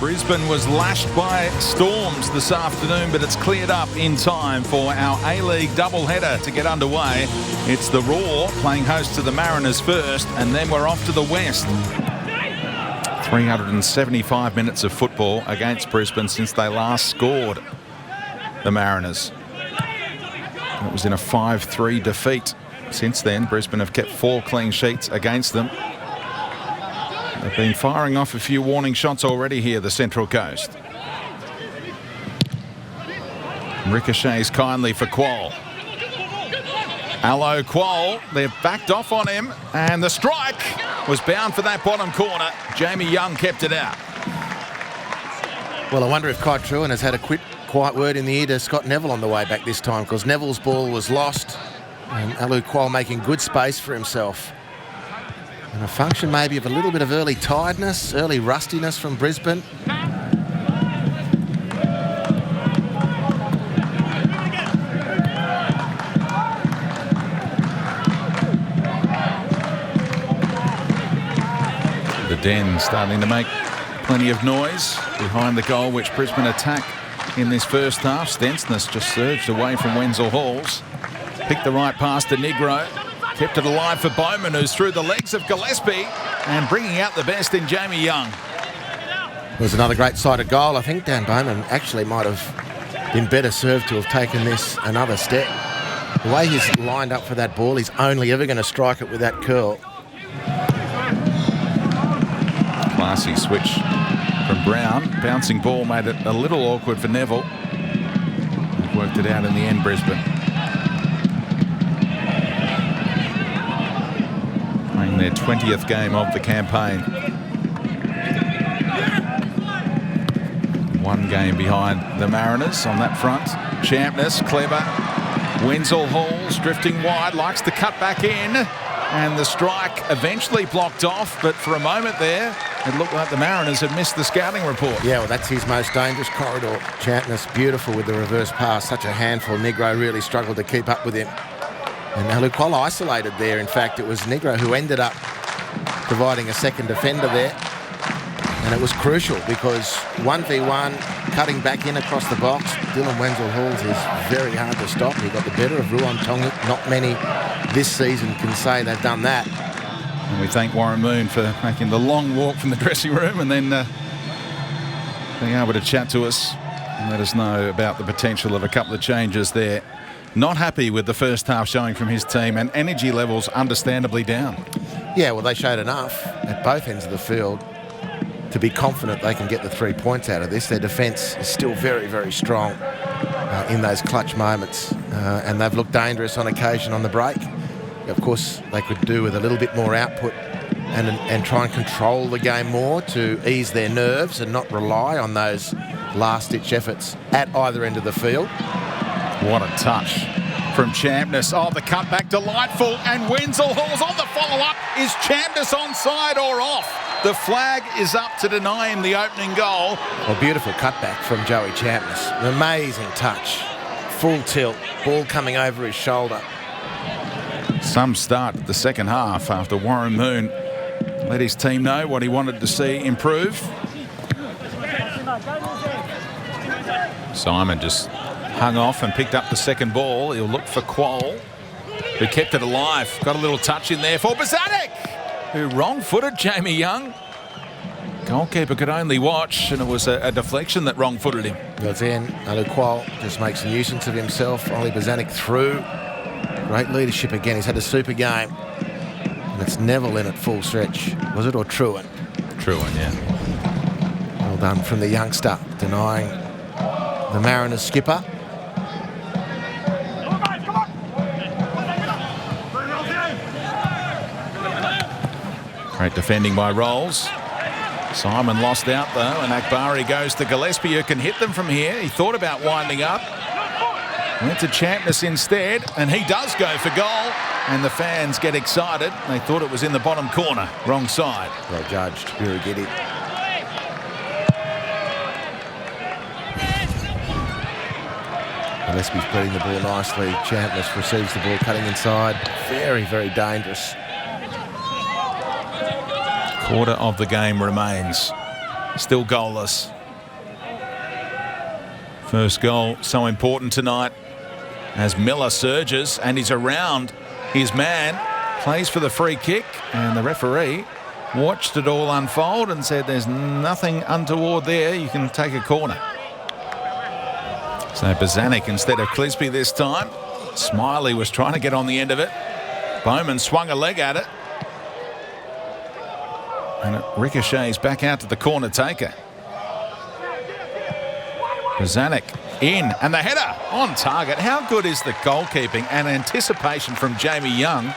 Brisbane was lashed by storms this afternoon, but it's cleared up in time for our A-League doubleheader to get underway. It's the Roar playing host to the Mariners first, and then we're off to the West. 375 minutes of football against Brisbane since they last scored the Mariners. It was in a 5-3 defeat. Since then, Brisbane have kept 4 clean sheets against them. They've been firing off a few warning shots already here, the Central Coast. Ricochets kindly for Quoll. Allo Quoll, they've backed off on him, and the strike was bound for that bottom corner. Jamie Young kept it out. Well, I wonder if Kai Truan has had a quiet word in the ear to Scott Neville on the way back this time, because Neville's ball was lost, and Allo Quoll making good space for himself. And a function maybe of a little bit of early tiredness, early rustiness from Brisbane. The Den starting to make plenty of noise behind the goal which Brisbane attack in this first half. Stensness just surged away from Wenzel Halls. Picked the right pass to Negro. Kept it alive for Bowman, who's through the legs of Gillespie and bringing out the best in Jamie Young. It was another great sighted goal. I think Dan Bowman actually might have been better served to have taken this another step. The way he's lined up for that ball, he's only ever going to strike it with that curl. Classy switch from Brown. Bouncing ball made it a little awkward for Neville. They've worked it out in the end, Brisbane. Playing their 20th game of the campaign. 1 game behind the Mariners on that front. Champness, clever. Wenzel Halls drifting wide, likes to cut back in. And the strike eventually blocked off, but for a moment there, it looked like the Mariners had missed the scouting report. Yeah, well, that's his most dangerous corridor. Champness, beautiful with the reverse pass. Such a handful. Negro really struggled to keep up with him. And Allo Quoll isolated there. In fact, it was Negro who ended up providing a second defender there. And it was crucial because 1v1, cutting back in across the box. Dylan Wenzel Halls is very hard to stop. He got the better of Ruan Tongic. Not many this season can say they've done that. And we thank Warren Moon for making the long walk from the dressing room and then being able to chat to us and let us know about the potential of a couple of changes there. Not happy with the first half showing from his team, and energy levels understandably down. Yeah, well, they showed enough at both ends of the field to be confident they can get the 3 points out of this. Their defence is still very, very strong in those clutch moments, and they've looked dangerous on occasion on the break. Of course, they could do with a little bit more output and try and control the game more to ease their nerves and not rely on those last-ditch efforts at either end of the field. What a touch from Champness. Oh, the cutback delightful, and Wenzel Halls on the follow-up. Is Champness onside or off? The flag is up to deny him the opening goal. Well, beautiful cutback from Joey Champness. An amazing touch. Full tilt, ball coming over his shoulder. Some start to the second half after Warren Moon let his team know what he wanted to see improve. Simon just hung off and picked up the second ball. He'll look for Quoll, who kept it alive. Got a little touch in there for Bazanek, who wrong-footed Jamie Young. Goalkeeper could only watch, and it was a deflection that wrong-footed him. Goes in. Allo Quoll just makes a nuisance of himself. Ollie Bazanek through. Great leadership again. He's had a super game. And it's Neville in at full stretch. Was it, or Truan? Truan, yeah. Well done from the youngster, denying the Mariners skipper. Great defending by Rolls. Simon lost out though, and Akbari goes to Gillespie, who can hit them from here. He thought about winding up. Went to Champness instead, and he does go for goal. And the fans get excited. They thought it was in the bottom corner. Wrong side. Well judged. Very giddy. Gillespie's putting the ball nicely. Champness receives the ball cutting inside. Very, very dangerous. Quarter of the game remains. still goalless. First goal so important tonight as Miller surges and he's around his man, plays for the free kick, and the referee watched it all unfold and said there's nothing untoward there, you can take a corner. So Bozanic instead of Clisby this time. Smiley was trying to get on the end of it. Bowman swung a leg at it. And it ricochets back out to the corner taker. Bozanic in, and the header on target. How good is the goalkeeping and anticipation from Jamie Young?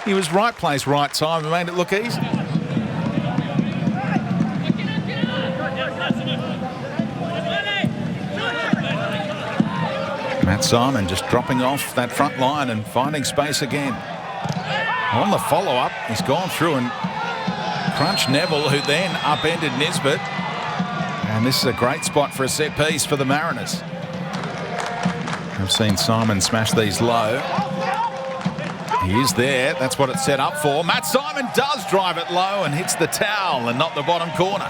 He was right place, right time, and made it look easy. Matt Simon just dropping off that front line and finding space again. On the follow-up, he's gone through and crunched Neville, who then upended Nisbet. And this is a great spot for a set piece for the Mariners. I've seen Simon smash these low. He is there. That's what it's set up for. Matt Simon does drive it low and hits the towel and not the bottom corner.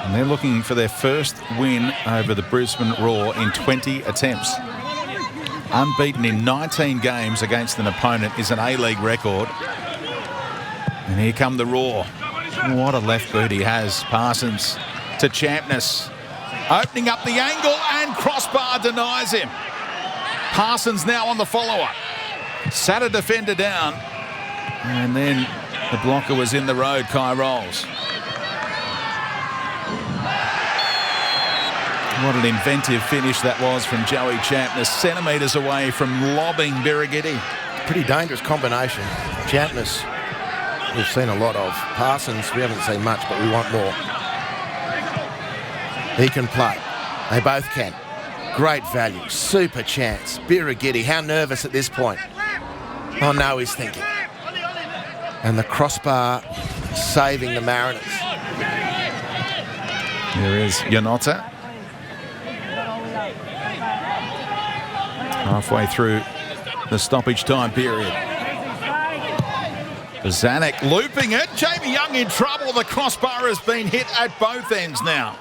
And they're looking for their first win over the Brisbane Roar in 20 attempts. Unbeaten in 19 games against an opponent is an A-League record. And here come the Roar. What a left boot he has. Parsons to Champness. Opening up the angle and crossbar denies him. Parsons now on the follow-up. Sat a defender down. And then the blocker was in the road, Kai Rolls. What an inventive finish that was from Joey Champness. Centimetres away from lobbing Birighitti. Pretty dangerous combination. Champness, we've seen a lot of. Parsons, we haven't seen much, but we want more. He can play. They both can. Great value. Super chance. Birighitti, how nervous at this point? Oh, no, he's thinking. And the crossbar saving the Mariners. There is Yanota. Halfway through the stoppage time period. Bozanic looping it. Jamie Young in trouble. The crossbar has been hit at both ends now.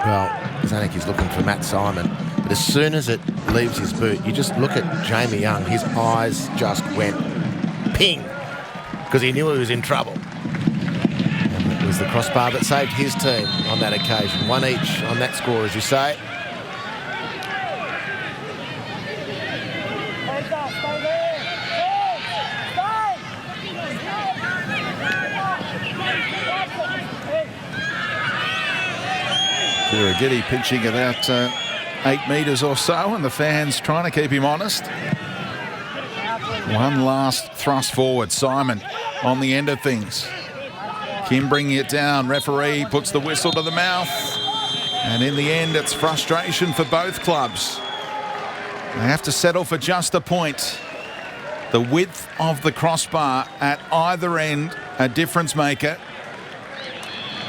Well, Bozanic is looking for Matt Simon, but as soon as it leaves his boot, you just look at Jamie Young. His eyes just went ping because he knew he was in trouble. And it was the crossbar that saved his team on that occasion. One each on that score, as you say. Birighitti pitching about 8 metres or so, and the fans trying to keep him honest. One last thrust forward. Simon on the end of things. Kim bringing it down. Referee puts the whistle to the mouth. And in the end, it's frustration for both clubs. They have to settle for just a point. The width of the crossbar at either end, a difference maker.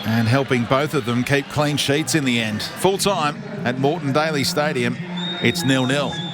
And helping both of them keep clean sheets in the end. Full time at Moreton Daily Stadium, it's 0-0.